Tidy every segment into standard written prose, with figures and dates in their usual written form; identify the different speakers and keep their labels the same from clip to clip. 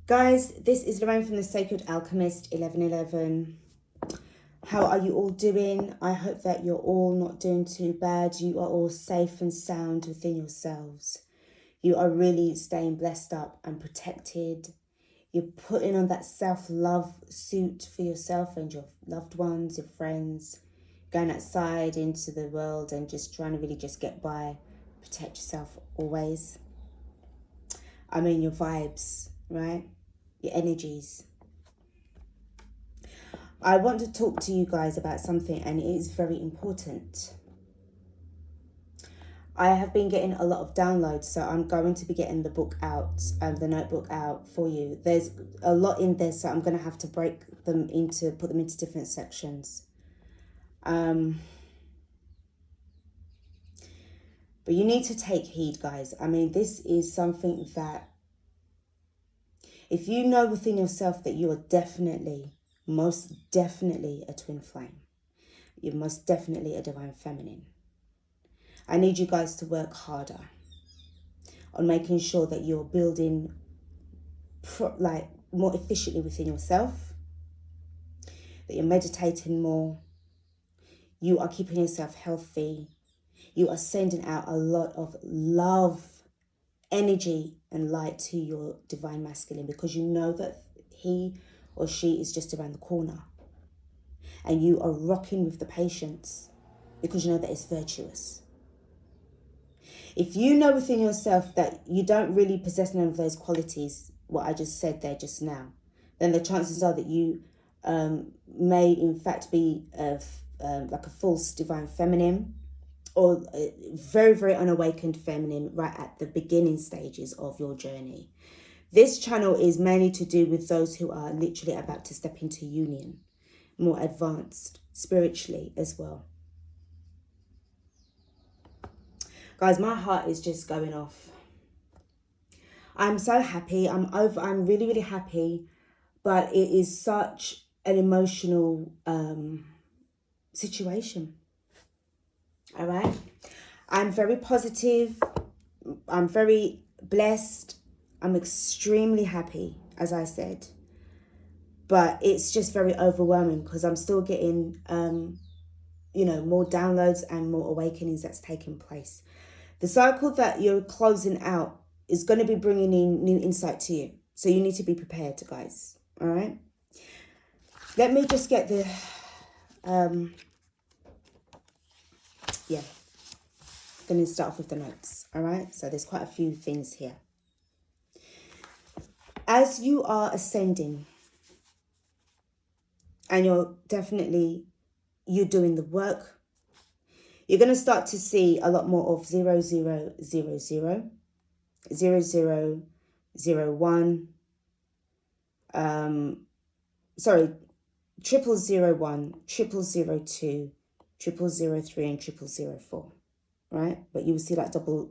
Speaker 1: Guys, this is Lorraine from the Sacred Alchemist 1111. How are you all doing? I hope that you're all not doing too bad. You are all safe and sound within yourselves. You are really staying blessed up and protected. You're putting on that self-love suit for yourself and your loved ones, your friends, going outside into the world and just trying to really just get by. Protect yourself always. I mean, your vibes, right? Your energies. I want to talk to you guys about something, and it is very important. I have been getting a lot of downloads, so I'm going to be getting the book out, the notebook out for you. There's a lot in there, so I'm going to have to put them into different sections. But you need to take heed, guys. I mean, this is something that, if you know within yourself that you are definitely, most definitely a twin flame, you're most definitely a divine feminine, I need you guys to work harder on making sure that you're building more efficiently within yourself, that you're meditating more, you are keeping yourself healthy, you are sending out a lot of love, energy and light to your divine masculine, because you know that he or she is just around the corner, and you are rocking with the patience because you know that it's virtuous. If you know within yourself that you don't really possess none of those qualities, what I just said there just now, then the chances are that you may in fact be like a false divine feminine, or a very, very unawakened feminine right at the beginning stages of your journey. This channel is mainly to do with those who are literally about to step into union, more advanced spiritually as well. Guys, my heart is just going off. I'm so happy. I'm really, really happy, but it is such an emotional situation. All right. I'm very positive. I'm very blessed. I'm extremely happy, as I said. But it's just very overwhelming because I'm still getting, more downloads and more awakenings that's taking place. The cycle that you're closing out is going to be bringing in new insight to you. So you need to be prepared, guys. All right. Let me just get the, going to start off with the notes. All right. So there's quite a few things here. As you are ascending, and you're doing the work, you're going to start to see a lot more of 0000, 0001, 001, 0001, 0002, 0003, and 0004, right? But you will see like 0000.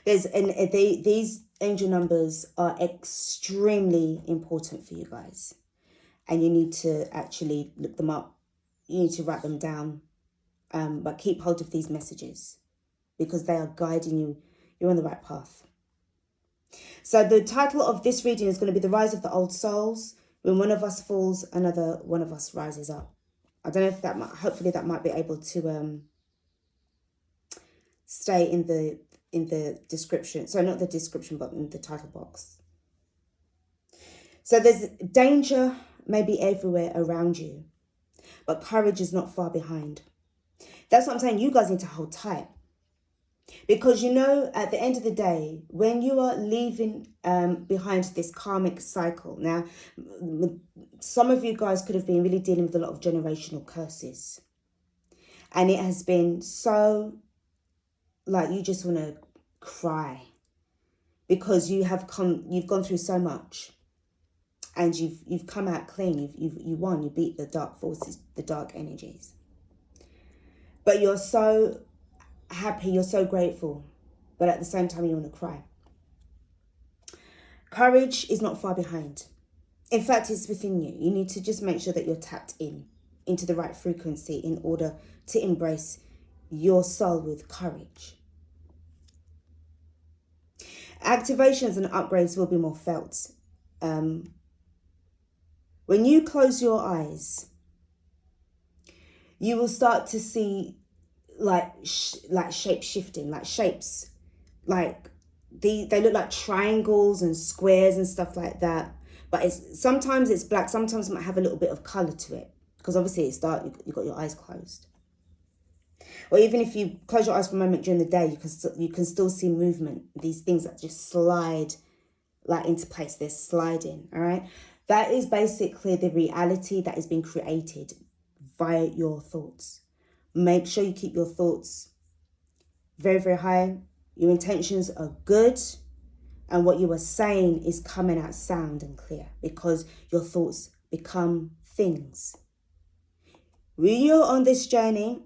Speaker 1: These angel numbers are extremely important for you guys, and you need to actually look them up. You need to write them down, but keep hold of these messages because they are guiding you. You're on the right path. So the title of this reading is going to be The Rise of the Old Souls. When one of us falls, another one of us rises up. I don't know if that might, hopefully that might be able to stay in the description. So not the description, but in the title box. So there's danger maybe everywhere around you, but courage is not far behind. That's what I'm saying. You guys need to hold tight. Because, at the end of the day, when you are leaving behind this karmic cycle, now, some of you guys could have been really dealing with a lot of generational curses. And it has been so, like, you just want to cry. Because you've gone through so much. And you've come out clean. You won. You beat the dark forces, the dark energies. But you're so happy, you're so grateful, but at the same time you want to cry. Courage is not far behind. In fact, it's within you. You need to just make sure that you're tapped into the right frequency in order to embrace your soul with courage. Activations and upgrades will be more felt. When you close your eyes, you will start to see like shape shifting, like shapes, like they look like triangles and squares and stuff like that. But sometimes it's black, sometimes it might have a little bit of color to it, because obviously it's dark. You've got your eyes closed. Or even if you close your eyes for a moment during the day, you can still see movement. These things that just slide like into place. They're sliding. All right. That is basically the reality that is being created via your thoughts. Make sure you keep your thoughts very, very high. Your intentions are good. And what you are saying is coming out sound and clear, because your thoughts become things. When you're on this journey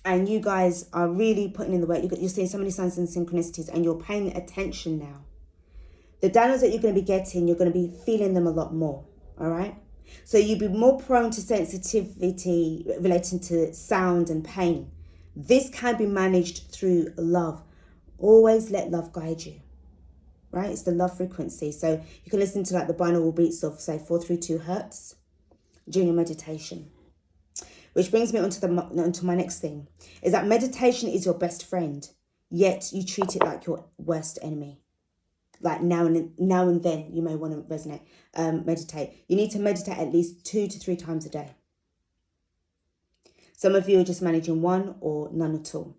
Speaker 1: and you guys are really putting in the work, you're seeing so many signs and synchronicities, and you're paying attention now. The downloads that you're going to be getting, you're going to be feeling them a lot more. All right. So you'll be more prone to sensitivity relating to sound and pain. This can be managed through love. Always let love guide you. Right? It's the love frequency. So you can listen to like the binaural beats of say 432 hertz during your meditation. Which brings me onto my next thing, is that meditation is your best friend, yet you treat it like your worst enemy. Like now and then you may want to meditate. You need to meditate at least 2 to 3 times a day. Some of you are just managing one or none at all.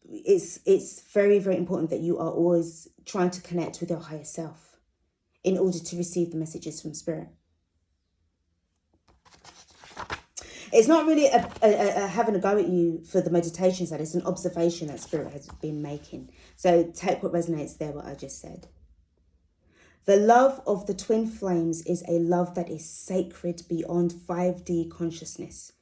Speaker 1: It's very, very important that you are always trying to connect with your higher self in order to receive the messages from spirit. It's not really a having a go at you for the meditations, that it's an observation that spirit has been making. So take what resonates there, what I just said. The love of the twin flames is a love that is sacred beyond 5D consciousness.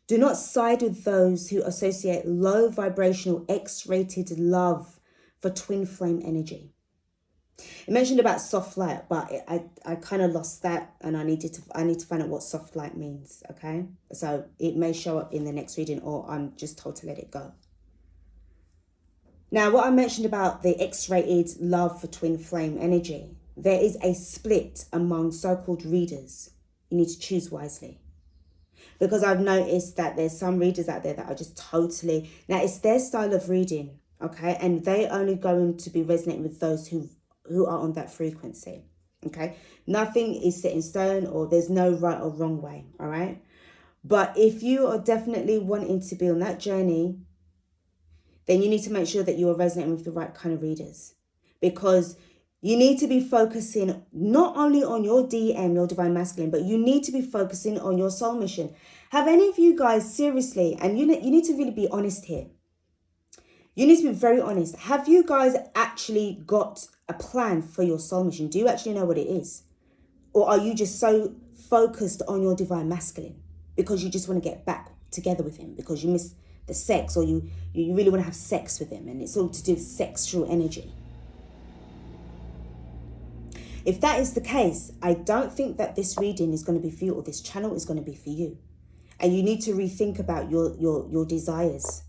Speaker 1: Do not side with those who associate low vibrational X-rated love for twin flame energy. It mentioned about soft light, but I kind of lost that, and I need to find out what soft light means. Okay, so it may show up in the next reading, or I'm just told to let it go. Now, what I mentioned about the X-rated love for twin flame energy, there is a split among so-called readers. You need to choose wisely, because I've noticed that there's some readers out there that are just totally, now it's their style of reading, okay, and they're only going to be resonating with those who are on that frequency. Okay, nothing is set in stone, or there's no right or wrong way. All right, but if you are definitely wanting to be on that journey, then you need to make sure that you are resonating with the right kind of readers, because you need to be focusing not only on your DM, your divine masculine, but you need to be focusing on your soul mission. Have any of you guys seriously, and you need to really be honest here. You need to be very honest. Have you guys actually got a plan for your soul mission? Do you actually know what it is? Or are you just so focused on your divine masculine because you just want to get back together with him because you miss the sex, or you really want to have sex with him, and it's all to do with sexual energy? If that is the case, I don't think that this reading is going to be for you, or this channel is going to be for you. And you need to rethink about your desires.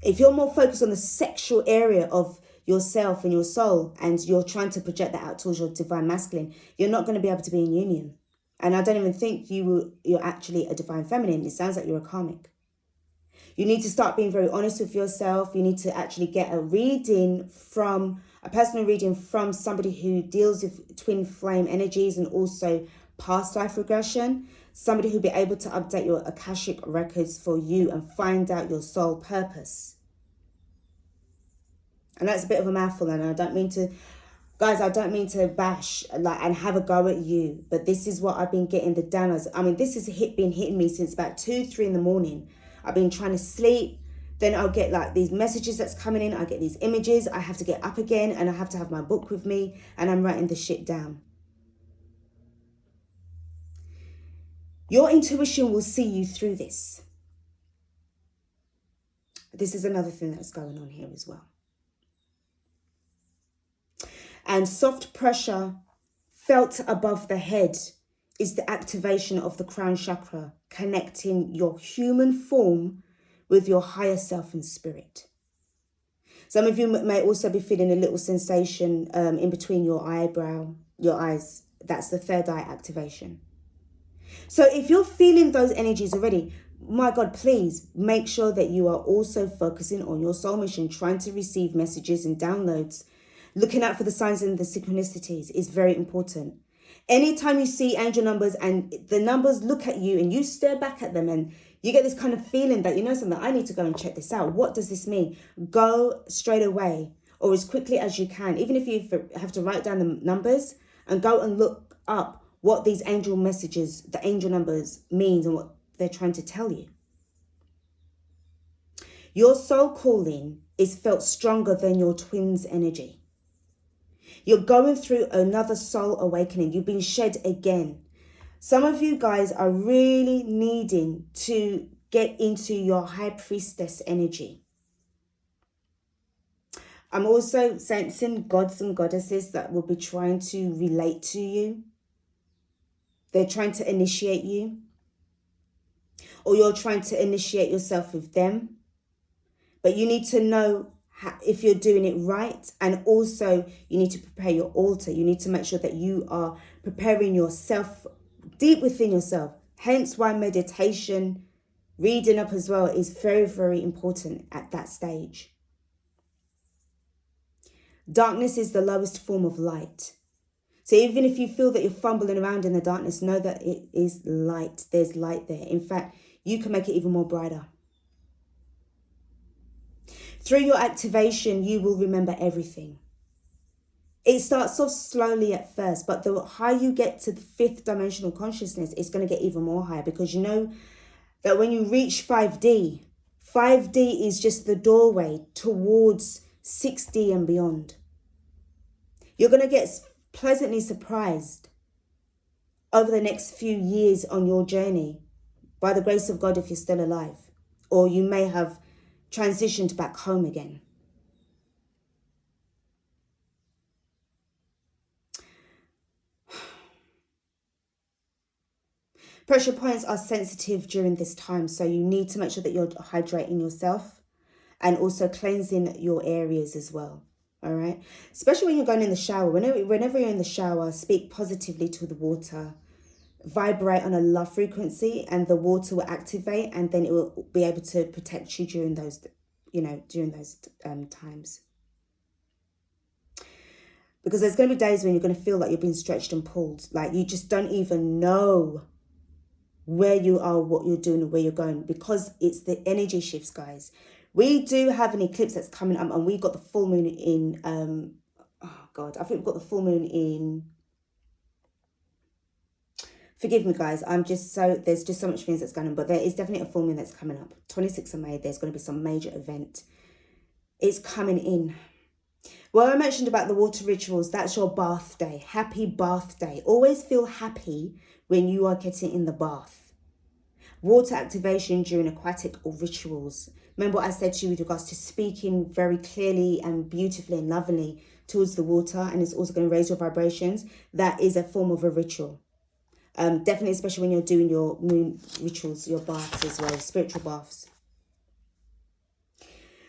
Speaker 1: If you're more focused on the sexual area of yourself and your soul, and you're trying to project that out towards your divine masculine, you're not going to be able to be in union. And I don't even think you're actually a divine feminine. It sounds like you're a karmic. You need to start being very honest with yourself. You need to actually get a personal reading from somebody who deals with twin flame energies and also past life regression. Somebody who'll be able to update your Akashic records for you and find out your soul purpose. And that's a bit of a mouthful, and I don't mean to bash and have a go at you, but this is what I've been getting the downloads. I mean, this has been hitting me since about 2-3 in the morning. I've been trying to sleep, then I'll get like these messages that's coming in, I get these images, I have to get up again, and I have to have my book with me, and I'm writing the shit down. Your intuition will see you through this. This is another thing that's going on here as well. And soft pressure felt above the head is the activation of the crown chakra, connecting your human form with your higher self and spirit. Some of you may also be feeling a little sensation in between your eyes. That's the third eye activation. So if you're feeling those energies already, my God, please make sure that you are also focusing on your soul mission, trying to receive messages and downloads. Looking out for the signs and the synchronicities is very important. Anytime you see angel numbers and the numbers look at you and you stare back at them and you get this kind of feeling that, you know something, I need to go and check this out. What does this mean? Go straight away or as quickly as you can. Even if you have to write down the numbers, and go and look up what these angel messages, the angel numbers means and what they're trying to tell you. Your soul calling is felt stronger than your twin's energy. You're going through another soul awakening. You've been shed again. Some of you guys are really needing to get into your high priestess energy. I'm also sensing gods and goddesses that will be trying to relate to you. They're trying to initiate you. Or you're trying to initiate yourself with them. But you need to know if you're doing it right. And also you need to prepare your altar. You need to make sure that you are preparing yourself deep within yourself. Hence why meditation, reading up as well is very, very important at that stage. Darkness is the lowest form of light. So even if you feel that you're fumbling around in the darkness, know that it is light. There's light there. In fact, you can make it even more brighter. Through your activation, you will remember everything. It starts off slowly at first, but the higher you get to the fifth dimensional consciousness, it's going to get even more higher, because you know that when you reach 5D, 5D is just the doorway towards 6D and beyond. You're going to get pleasantly surprised over the next few years on your journey, by the grace of God, if you're still alive, or you may have transitioned back home again. Pressure points are sensitive during this time, so you need to make sure that you're hydrating yourself and also cleansing your areas as well. All right, especially when you're going in the shower. Whenever you're in the shower, speak positively to the water. Vibrate on a love frequency, and the water will activate, and then it will be able to protect you during those, times. Because there's going to be days when you're going to feel like you're being stretched and pulled, like you just don't even know where you are, what you're doing, and where you're going, because it's the energy shifts, guys. We do have an eclipse that's coming up, and we got the full moon in, I think we've got the full moon in, forgive me guys, there's just so much things that's going on, but there is definitely a full moon that's coming up. 26th of May, there's going to be some major event. It's coming in. Well, I mentioned about the water rituals, that's your bath day. Happy bath day. Always feel happy when you are getting in the bath. Water activation during aquatic or rituals. Remember what I said to you with regards to speaking very clearly and beautifully and lovingly towards the water, and it's also going to raise your vibrations. That is a form of a ritual. Definitely, especially when you're doing your moon rituals, your baths as well, spiritual baths.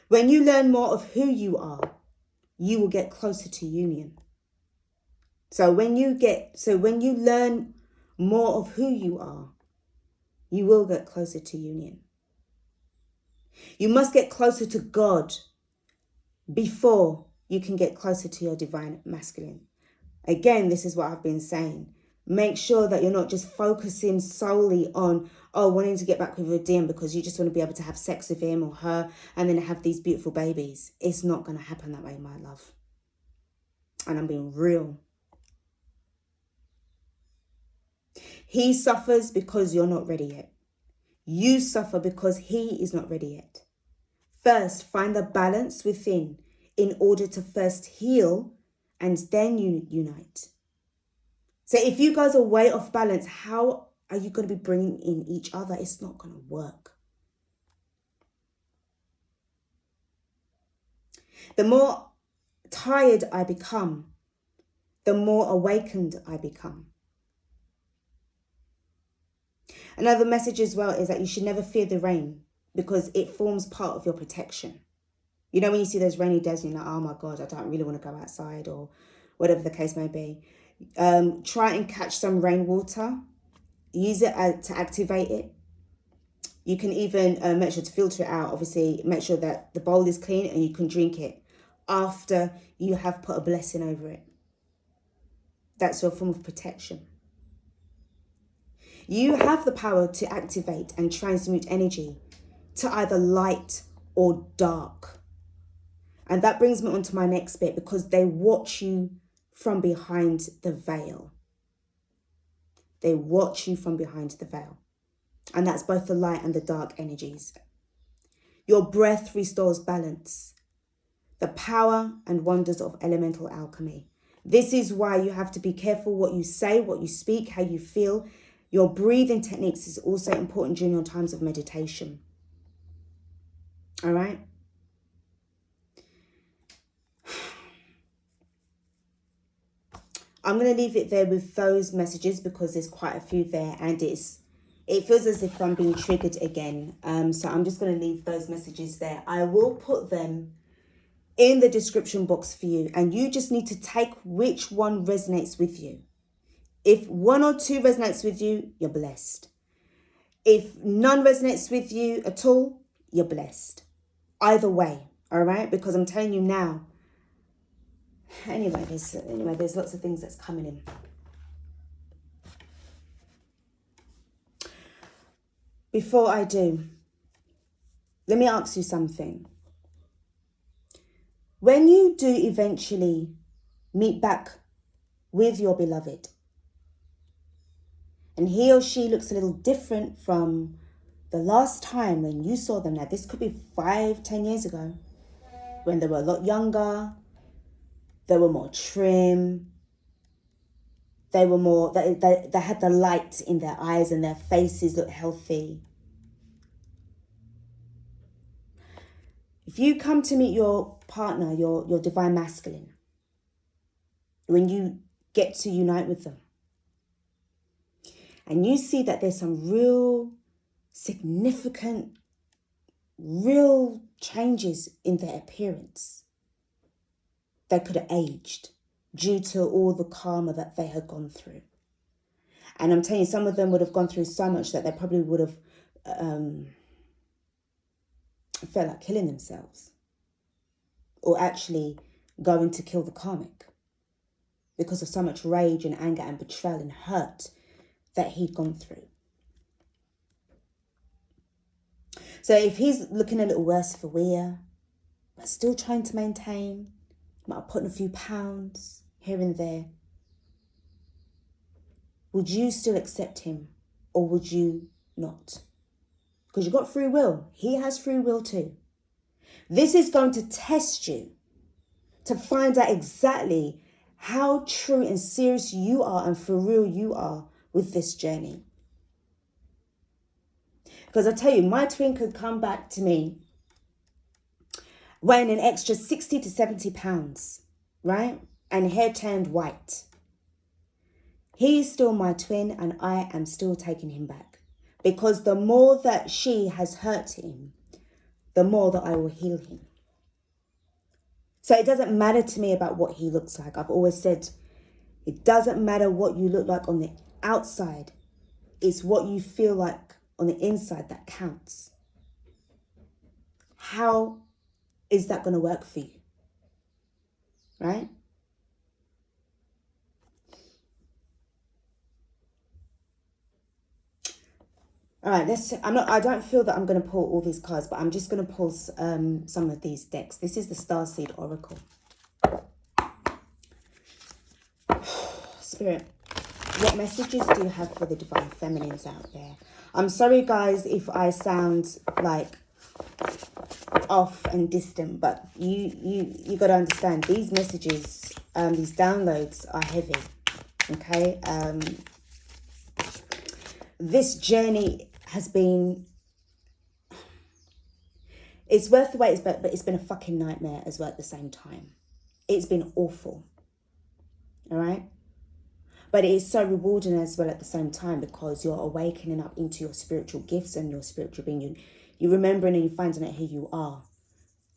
Speaker 1: When you learn more of who you are, you will get closer to union. So when you learn more of who you are, you will get closer to union. You must get closer to God before you can get closer to your divine masculine. Again, this is what I've been saying. Make sure that you're not just focusing solely on, wanting to get back with your DM because you just want to be able to have sex with him or her and then have these beautiful babies. It's not going to happen that way, my love. And I'm being real. He suffers because you're not ready yet. You suffer because he is not ready yet. First, find the balance within in order to first heal and then you unite. So if you guys are way off balance, how are you going to be bringing in each other? It's not going to work. The more tired I become, the more awakened I become. Another message as well is that you should never fear the rain because it forms part of your protection. You know, when you see those rainy days and you're like, oh my God, I don't really want to go outside, or whatever the case may be. Try and catch some rainwater. Use it to activate it. You can even make sure to filter it out. Obviously, make sure that the bowl is clean and you can drink it after you have put a blessing over it. That's your form of protection. You have the power to activate and transmute energy to either light or dark. And that brings me on to my next bit, because they watch you from behind the veil. They watch you from behind the veil. And that's both the light and the dark energies. Your breath restores balance. The power and wonders of elemental alchemy. This is why you have to be careful what you say, what you speak, how you feel. Your breathing techniques is also important during your times of meditation. All right? I'm going to leave it there with those messages, because there's quite a few there, and it feels as if I'm being triggered again. So I'm just going to leave those messages there. I will put them in the description box for you, and you just need to take which one resonates with you. If one or two resonates with you, you're blessed. If none resonates with you at all, you're blessed. Either way, all right? Because I'm telling you now. Anyway, there's lots of things that's coming in. Before I do, let me ask you something. When you do eventually meet back with your beloved, and he or she looks a little different from the last time when you saw them, now this could be 5-10 years ago, when they were a lot younger, they were more trim, they were more, they had the light in their eyes and their faces looked healthy. If you come to meet your partner, your divine masculine, when you get to unite with them, and you see that there's some real significant, real changes in their appearance, they could have aged due to all the karma that they had gone through. And I'm telling you, some of them would have gone through so much that they probably would have felt like killing themselves, or actually going to kill the karmic, because of so much rage and anger and betrayal and hurt that he'd gone through. So if he's looking a little worse for wear, but still trying to maintain, might have put in a few pounds here and there, would you still accept him, or would you not? Because you've got free will. He has free will too. This is going to test you to find out exactly how true and serious you are and for real you are with this journey. Because I tell you, my twin could come back to me weighing an extra 60 to 70 pounds, right? And hair turned white. He's still my twin, and I am still taking him back. Because the more that she has hurt him, the more that I will heal him. So it doesn't matter to me about what he looks like. I've always said, it doesn't matter what you look like on the outside. It's what you feel like on the inside that counts. How is that going to work for you? Right? All right, I don't feel that I'm going to pull all these cards, but I'm just going to pull some of these decks. This is the Starseed Oracle. Spirit, what messages do you have for the divine feminines out there? I'm sorry, guys, if I sound like off and distant, but you got to understand, these messages, these downloads are heavy. Okay, this journey has been, it's worth the wait, but it's been a fucking nightmare as well at the same time. It's been awful. All right. But it is so rewarding as well at the same time, because you're awakening up into your spiritual gifts and your spiritual being. You're remembering and you're finding out who you are.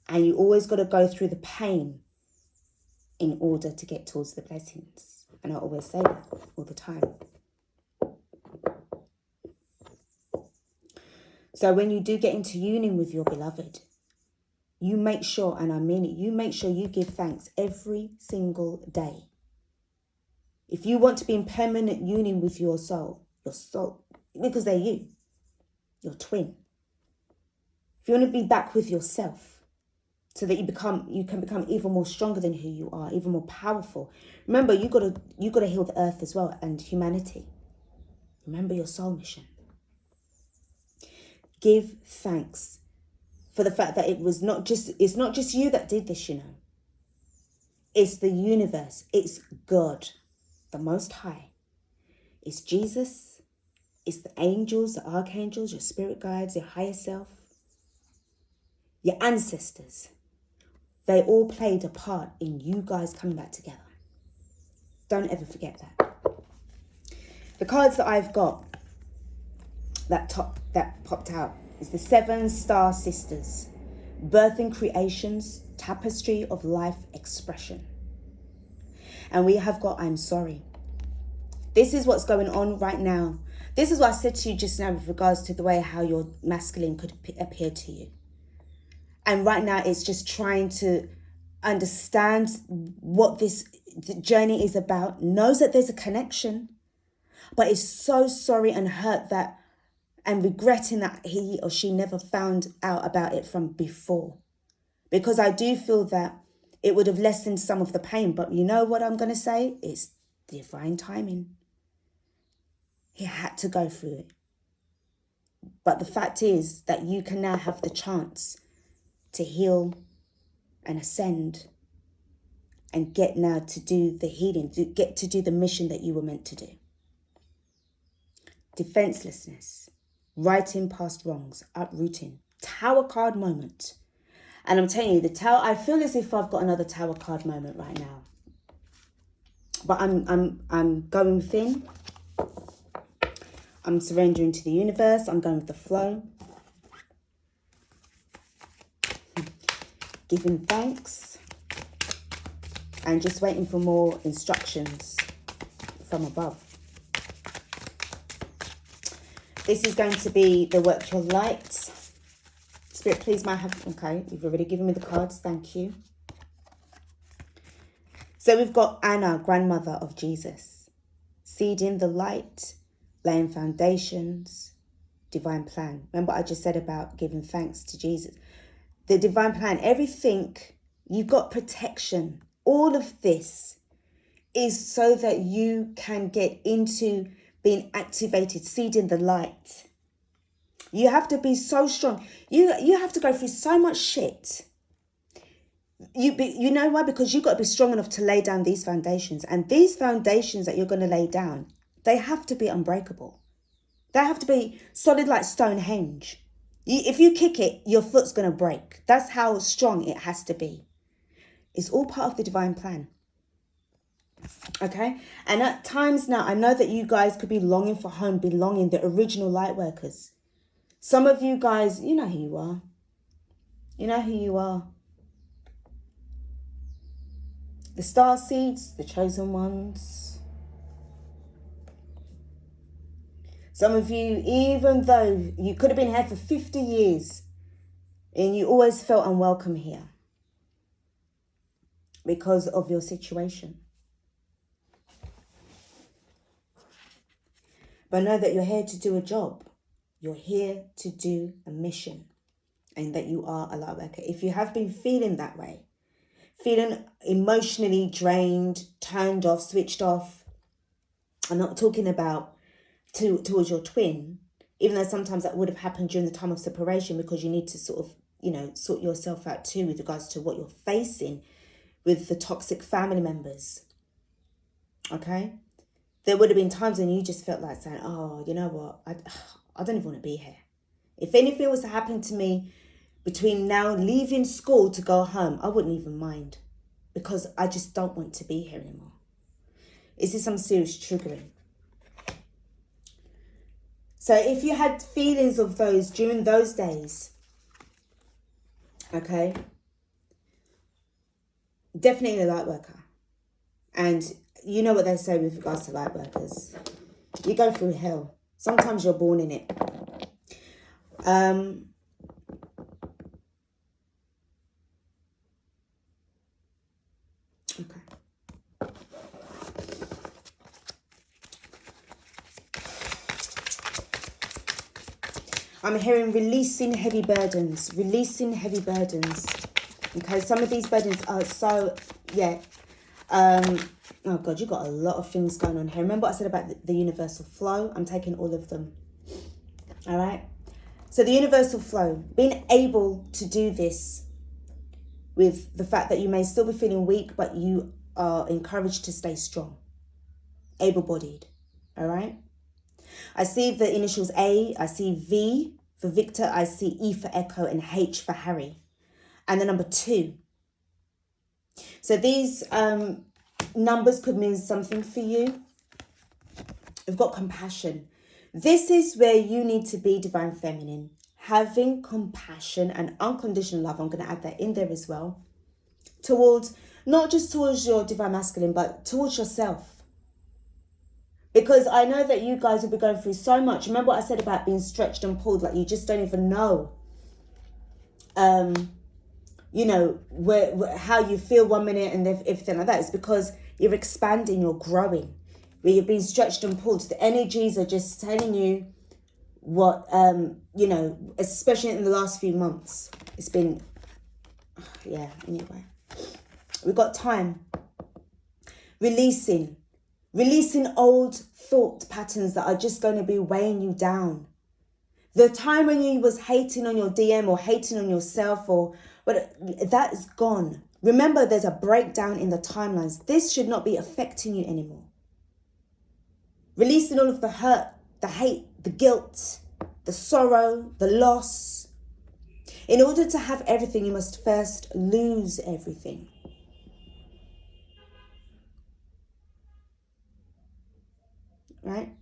Speaker 1: And you always got to go through the pain in order to get towards the blessings. And I always say that all the time. So when you do get into union with your beloved, you make sure, and I mean it, you make sure you give thanks every single day. If you want to be in permanent union with your soul, because they're you, your twin. If you want to be back with yourself, so that you can become even more stronger than who you are, even more powerful. Remember, you gotta heal the earth as well and humanity. Remember your soul mission. Give thanks for the fact that it's not just you that did this, It's the universe. It's God, the Most High. It's Jesus. It's the angels, the archangels, your spirit guides, your higher self, your ancestors. They all played a part in you guys coming back together. Don't ever forget that. The cards that I've got that popped out is the 7 Star Sisters, Birthing Creations, Tapestry of Life Expression. And we have got I'm Sorry. This is what's going on right now. This is what I said to you just now with regards to the way how your masculine could appear to you. And right now it's just trying to understand what this journey is about, knows that there's a connection, but is so sorry and hurt that, and regretting that he or she never found out about it from before. Because I do feel that it would have lessened some of the pain, but you know what I'm going to say? It's divine timing. He had to go through it. But the fact is that you can now have the chance to heal and ascend and get now to do the healing, get to do the mission that you were meant to do. Defenselessness, righting past wrongs, uprooting, Tower card moment. And I'm telling you, the Tower, I feel as if I've got another Tower card moment right now. But I'm going within. I'm surrendering to the universe. I'm going with the flow. Giving thanks. And just waiting for more instructions from above. This is going to be the Work Your Light. Spirit, please might have... Okay, you've already given me the cards. Thank you. So we've got Anna, grandmother of Jesus. Seeding the light, laying foundations, divine plan. Remember I just said about giving thanks to Jesus. The divine plan, everything, you've got protection. All of this is so that you can get into being activated, seeding the light. You have to be so strong. You have to go through so much shit. You know why? Because you've got to be strong enough to lay down these foundations. And these foundations that you're going to lay down, they have to be unbreakable. They have to be solid like Stonehenge. If you kick it, your foot's going to break. That's how strong it has to be. It's all part of the divine plan. Okay? And at times now, I know that you guys could be longing for home, belonging, the original light workers. Some of you guys, you know who you are. You know who you are. The star seeds, the chosen ones. Some of you, even though you could have been here for 50 years and you always felt unwelcome here because of your situation. But know that you're here to do a job. You're here to do a mission, and that you are a light worker. If you have been feeling that way, feeling emotionally drained, turned off, switched off, I'm not talking about towards your twin, even though sometimes that would have happened during the time of separation, because you need to sort of, sort yourself out too with regards to what you're facing with the toxic family members. Okay? There would have been times when you just felt like saying, oh, you know what? I don't even want to be here. If anything was to happen to me between now leaving school to go home, I wouldn't even mind, because I just don't want to be here anymore. Is this some serious triggering? So if you had feelings of those during those days, okay, definitely a light worker. And you know what they say with regards to light workers. You go through hell. Sometimes you're born in it. Okay. I'm hearing releasing heavy burdens. Releasing heavy burdens. Okay, some of these burdens are so, yeah. Oh God, you got a lot of things going on here. Remember what I said about the universal flow? I'm taking all of them. All right. So the universal flow, being able to do this with the fact that you may still be feeling weak, but you are encouraged to stay strong. Able-bodied. All right. I see the initials A. I see V for Victor. I see E for Echo and H for Harry. And the number 2. So these numbers could mean something for you. We've got compassion. This is where you need to be, Divine Feminine. Having compassion and unconditional love. I'm going to add that in there as well. Towards, not just towards your Divine Masculine, but towards yourself. Because I know that you guys will be going through so much. Remember what I said about being stretched and pulled, like you just don't even know. You know, how you feel one minute and everything like that. It's because you're expanding, you're growing. Where you're being stretched and pulled. The energies are just telling you what, you know, especially in the last few months. It's been, yeah, anyway. We've got time. Releasing old thought patterns that are just going to be weighing you down. The time when you was hating on your DM or hating on yourself, but that is gone. Remember, there's a breakdown in the timelines. This should not be affecting you anymore. Releasing all of the hurt, the hate, the guilt, the sorrow, the loss. In order to have everything, you must first lose everything. Right?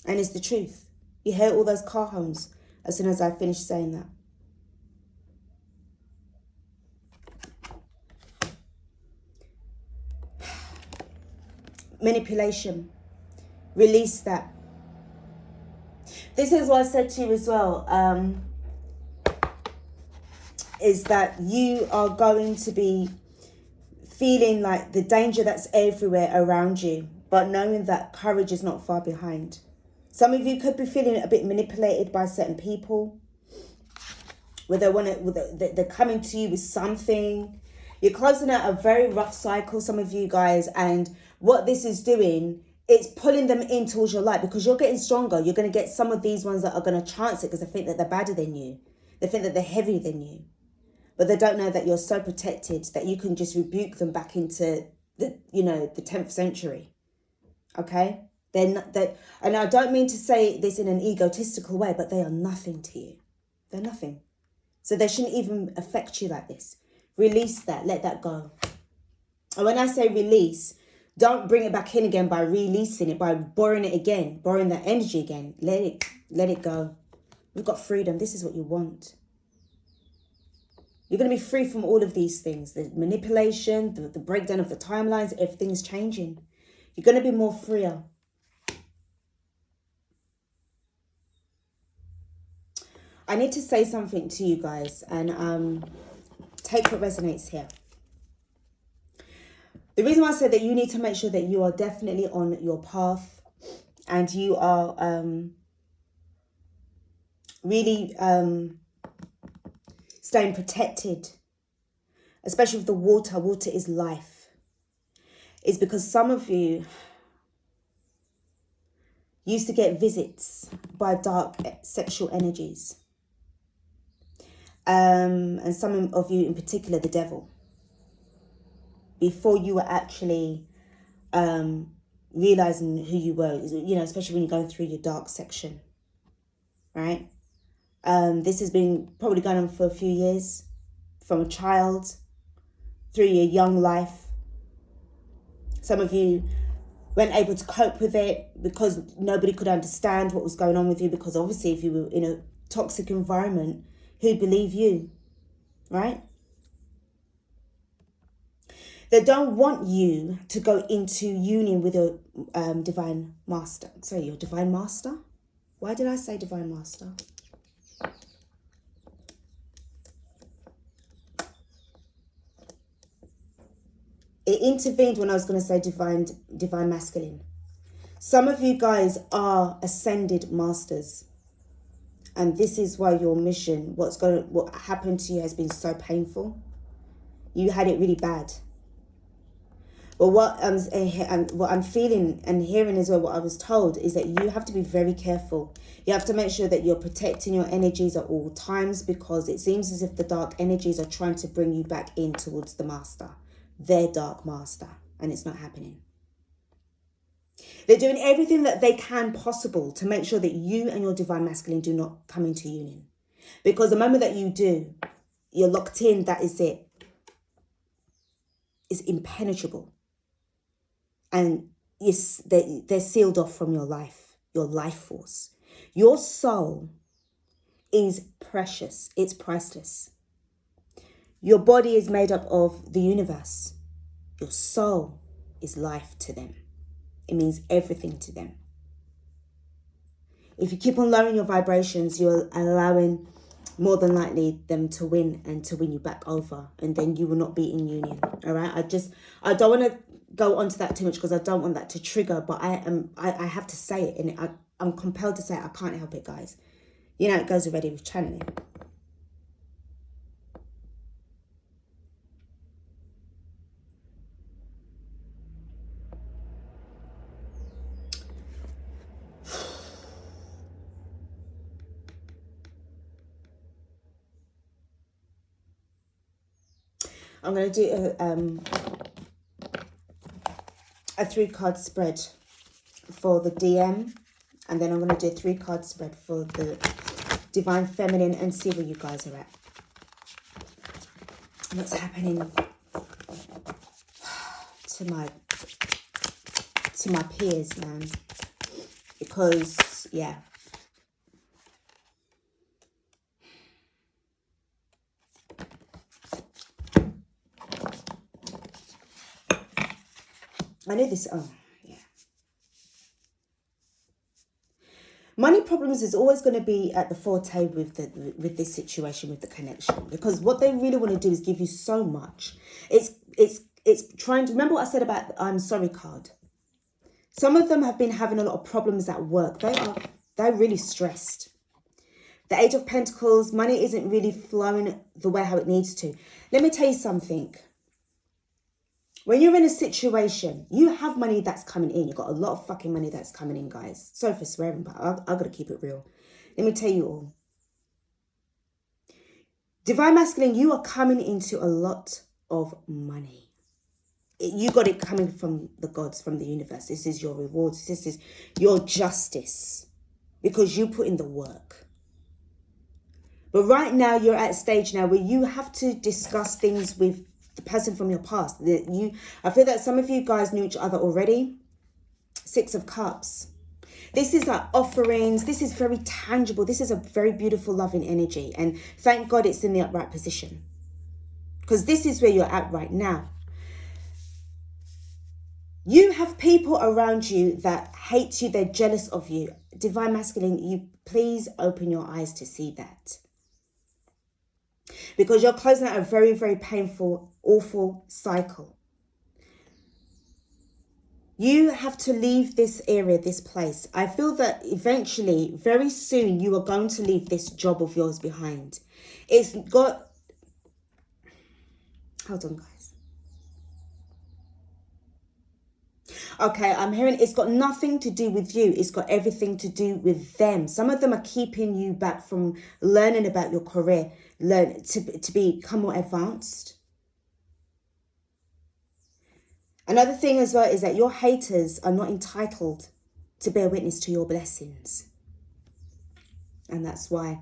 Speaker 1: And it's the truth. You hear all those car horns as soon as I finish saying that. Manipulation. Release that. This is what I said to you as well. Is that you are going to be feeling like the danger that's everywhere around you, but knowing that courage is not far behind. Some of you could be feeling a bit manipulated by certain people, where they're coming to you with something. You're closing out a very rough cycle, some of you guys, and what this is doing, it's pulling them in towards your light because you're getting stronger. You're going to get some of these ones that are going to chance it because they think that they're badder than you. They think that they're heavier than you. But they don't know that you're so protected that you can just rebuke them back into the 10th century. Okay? They're not, and I don't mean to say this in an egotistical way, but they are nothing to you. They're nothing. So they shouldn't even affect you like this. Release that. Let that go. And when I say release, don't bring it back in again by releasing it, by borrowing it again, borrowing that energy again. Let it go. We've got freedom. This is what you want. You're going to be free from all of these things. The manipulation, the breakdown of the timelines, everything's changing. You're going to be more freer. I need to say something to you guys and take what resonates here. The reason why I said that you need to make sure that you are definitely on your path and you are really staying protected, especially with the water. Water is life. Is because some of you used to get visits by dark sexual energies. And some of you in particular, the devil. Before you were actually realizing who you were, especially when you're going through your dark section, right? This has been probably going on for a few years, from a child, through your young life. Some of you weren't able to cope with it because nobody could understand what was going on with you, because obviously if you were in a toxic environment, who'd believe you, right? They don't want you to go into union with your divine master. Sorry, your divine master? Why did I say divine master? It intervened when I was going to say divine masculine. Some of you guys are ascended masters. And this is why your mission, what happened to you has been so painful. You had it really bad. But what I'm feeling and hearing as well, what I was told, is that you have to be very careful. You have to make sure that you're protecting your energies at all times, because it seems as if the dark energies are trying to bring you back in towards the master, their dark master, and it's not happening. They're doing everything that they can possible to make sure that you and your divine masculine do not come into union. Because the moment that you do, you're locked in, that is it. It's impenetrable. And yes, they're sealed off from your life force. Your soul is precious. It's priceless. Your body is made up of the universe. Your soul is life to them. It means everything to them. If you keep on lowering your vibrations, you're allowing more than likely them to win and to win you back over. And then you will not be in union. All right. I don't want to go onto that too much because I don't want that to trigger, but I have to say it, and I'm compelled to say it. I can't help it, guys. You know, it goes already with channeling. I'm going to do a 3-card spread for the DM, and then I'm going to do a 3-card spread for the divine feminine, and see where you guys are at. What's happening to my peers, man? Because yeah. I knew this. Oh, yeah. Money problems is always going to be at the forte with this situation, with the connection, because what they really want to do is give you so much. It's trying to remember what I said about the I'm sorry card. Some of them have been having a lot of problems at work. They're really stressed. The Eight of Pentacles, money isn't really flowing the way how it needs to. Let me tell you something. When you're in a situation, you have money that's coming in. You've got a lot of fucking money that's coming in, guys. Sorry for swearing, but I've got to keep it real. Let me tell you all. Divine Masculine, you are coming into a lot of money. You got it coming from the gods, from the universe. This is your rewards. This is your justice. Because you put in the work. But right now, you're at a stage now where you have to discuss things with the person from your past. I feel that some of you guys knew each other already. 6 of Cups. This is like offerings. This is very tangible. This is a very beautiful, loving energy. And thank God it's in the upright position. Because this is where you're at right now. You have people around you that hate you. They're jealous of you. Divine Masculine, you please open your eyes to see that. Because you're closing out a very, very painful, awful cycle. You have to leave this area, this place. I feel that eventually, very soon, you are going to leave this job of yours behind. It's got... Hold on, guys. Okay, I'm hearing it's got nothing to do with you. It's got everything to do with them. Some of them are keeping you back from learning about your career, learn to become more advanced. Another thing as well is that your haters are not entitled to bear witness to your blessings. And that's why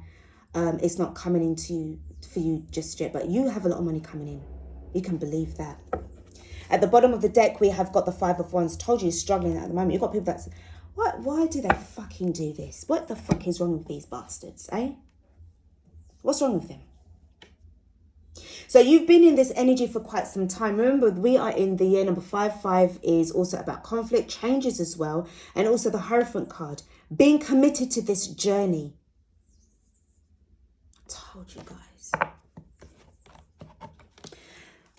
Speaker 1: it's not coming into for you just yet. But you have a lot of money coming in. You can believe that. At the bottom of the deck, we have got the 5 of Wands. Told you, struggling at the moment. You've got people that's... Why do they fucking do this? What the fuck is wrong with these bastards, eh? What's wrong with them? So you've been in this energy for quite some time. Remember, we are in the year number 5. 5 is also about conflict, changes as well. And also the Hierophant card. Being committed to this journey. I told you guys.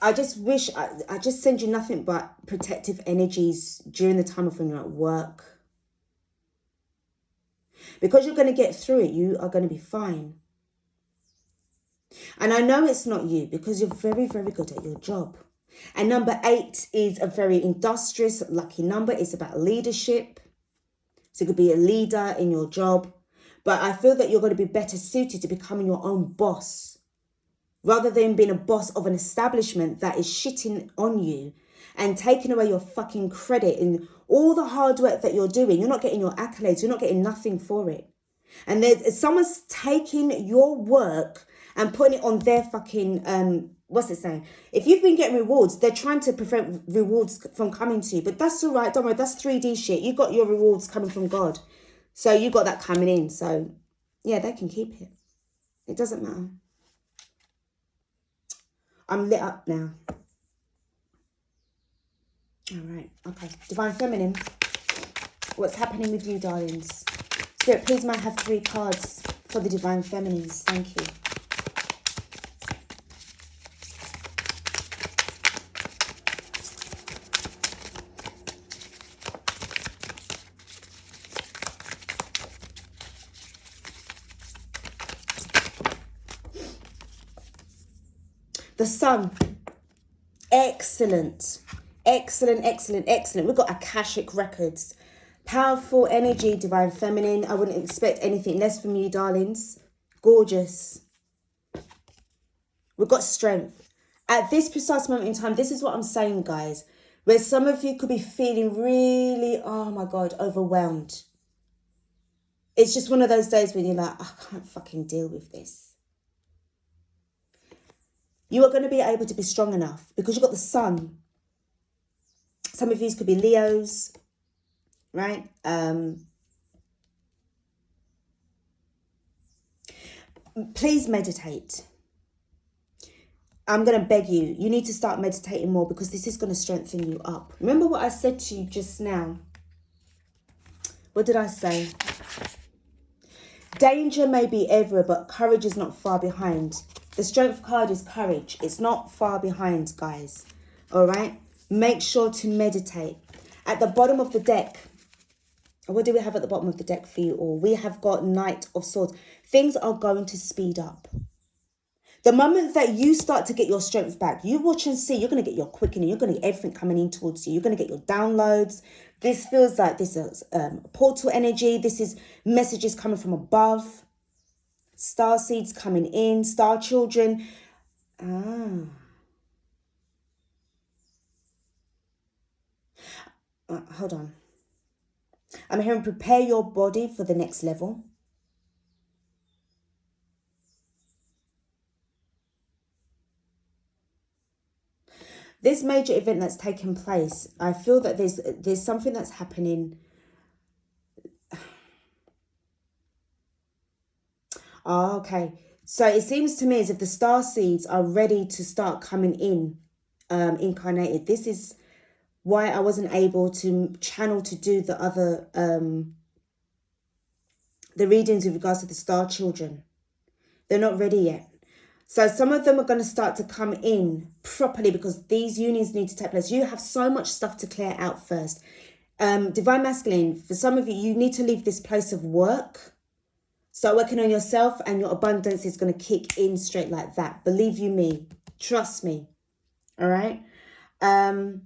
Speaker 1: I just wish, I just send you nothing but protective energies during the time of when you're at work. Because you're going to get through it. You are going to be fine. And I know it's not you because you're very, very good at your job. And number 8 is a very industrious, lucky number. It's about leadership. So you could be a leader in your job. But I feel that you're going to be better suited to becoming your own boss. Rather than being a boss of an establishment that is shitting on you and taking away your fucking credit and all the hard work that you're doing. You're not getting your accolades. You're not getting nothing for it. And there's someone's taking your work and putting it on their fucking, what's it saying? If you've been getting rewards, they're trying to prevent rewards from coming to you. But that's all right. Don't worry. That's 3D shit. You got your rewards coming from God. So you got that coming in. So, yeah, they can keep it. It doesn't matter. I'm lit up now. All right. Okay. Divine Feminine. What's happening with you, darlings? Spirit, please may I have 3 cards for the Divine Feminines. Thank you. The Sun. Excellent. Excellent, excellent, excellent. We've got Akashic Records. Powerful energy, Divine Feminine. I wouldn't expect anything less from you, darlings. Gorgeous. We've got strength. At this precise moment in time, this is what I'm saying, guys. Where some of you could be feeling really, oh my God, overwhelmed. It's just one of those days when you're like, I can't fucking deal with this. You are going to be able to be strong enough because you've got the Sun. Some of these could be Leos, right? Please meditate. I'm going to beg you. You need to start meditating more because this is going to strengthen you up. Remember what I said to you just now? What did I say? Danger may be everywhere, but courage is not far behind. The strength card is courage. It's not far behind, guys. All right? Make sure to meditate. At the bottom of the deck, what do we have at the bottom of the deck for you all? We have got Knight of Swords. Things are going to speed up. The moment that you start to get your strength back, you watch and see, you're going to get your quickening. You're going to get everything coming in towards you. You're going to get your downloads. This feels like this is portal energy. This is messages coming from above. Star seeds coming in. Star children. Hold on. I'm hearing prepare your body for the next level. This major event that's taken place, I feel that there's something that's happening. Oh, okay. So it seems to me as if the star seeds are ready to start coming in, incarnated. This is why I wasn't able to channel to do the other, the readings with regards to the star children. They're not ready yet. So some of them are going to start to come in properly because these unions need to take place. You have so much stuff to clear out first. Divine Masculine, for some of you, you need to leave this place of work. Start working on yourself and your abundance is going to kick in straight like that. Believe you me. Trust me. All right? And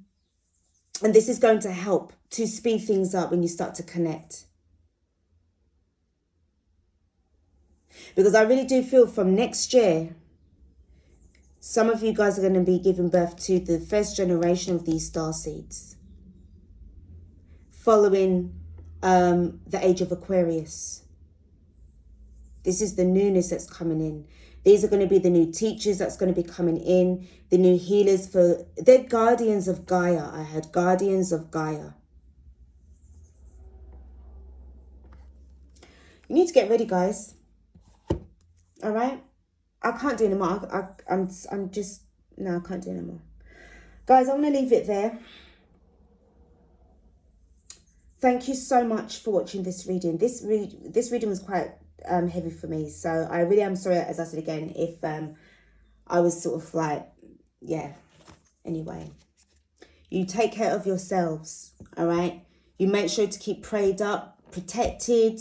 Speaker 1: this is going to help to speed things up when you start to connect. Because I really do feel from next year, some of you guys are going to be giving birth to the first generation of these star seeds. Following the age of Aquarius. This is the newness that's coming in. These are going to be the new teachers that's going to be coming in. The new healers for... They're guardians of Gaia. I had guardians of Gaia. You need to get ready, guys. All right? I can't do anymore. I'm just, no, I can't do anymore. Guys, I'm going to leave it there. Thank you so much for watching this reading. This reading was quite heavy for me. So I really am sorry, as I said again, if I was sort of like, yeah. Anyway, you take care of yourselves, all right? You make sure to keep prayed up, protected.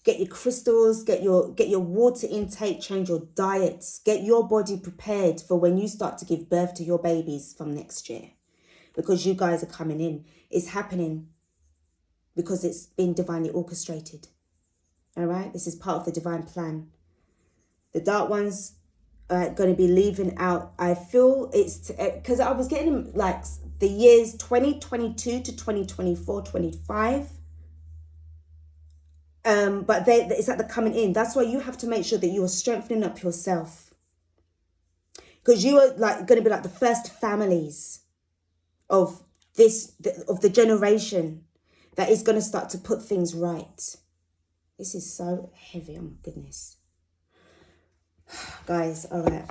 Speaker 1: Get your crystals, get your water intake, change your diets. Get your body prepared for when you start to give birth to your babies from next year. Because you guys are coming in. It's happening because it's been divinely orchestrated. All right? This is part of the divine plan. The dark ones are going to be leaving out. I feel it's because I was getting like the years 2022 to 2024, 25. But it's like they're coming in. That's why you have to make sure that you are strengthening up yourself. Because you are like going to be like the first families of the generation that is going to start to put things right. This is so heavy. Oh my goodness. Guys, all right.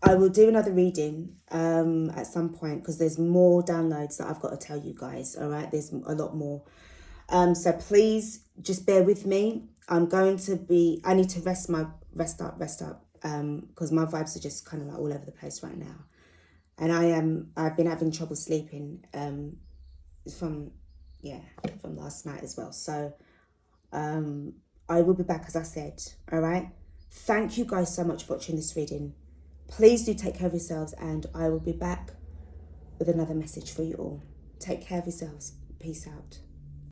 Speaker 1: I will do another reading at some point because there's more downloads that I've got to tell you guys. All right. There's a lot more. So please just bear with me. I need to rest up, because my vibes are just kind of like all over the place right now. And I've been having trouble sleeping, from last night as well. So, I will be back, as I said, all right? Thank you guys so much for watching this reading. Please do take care of yourselves, and I will be back with another message for you all. Take care of yourselves. Peace out.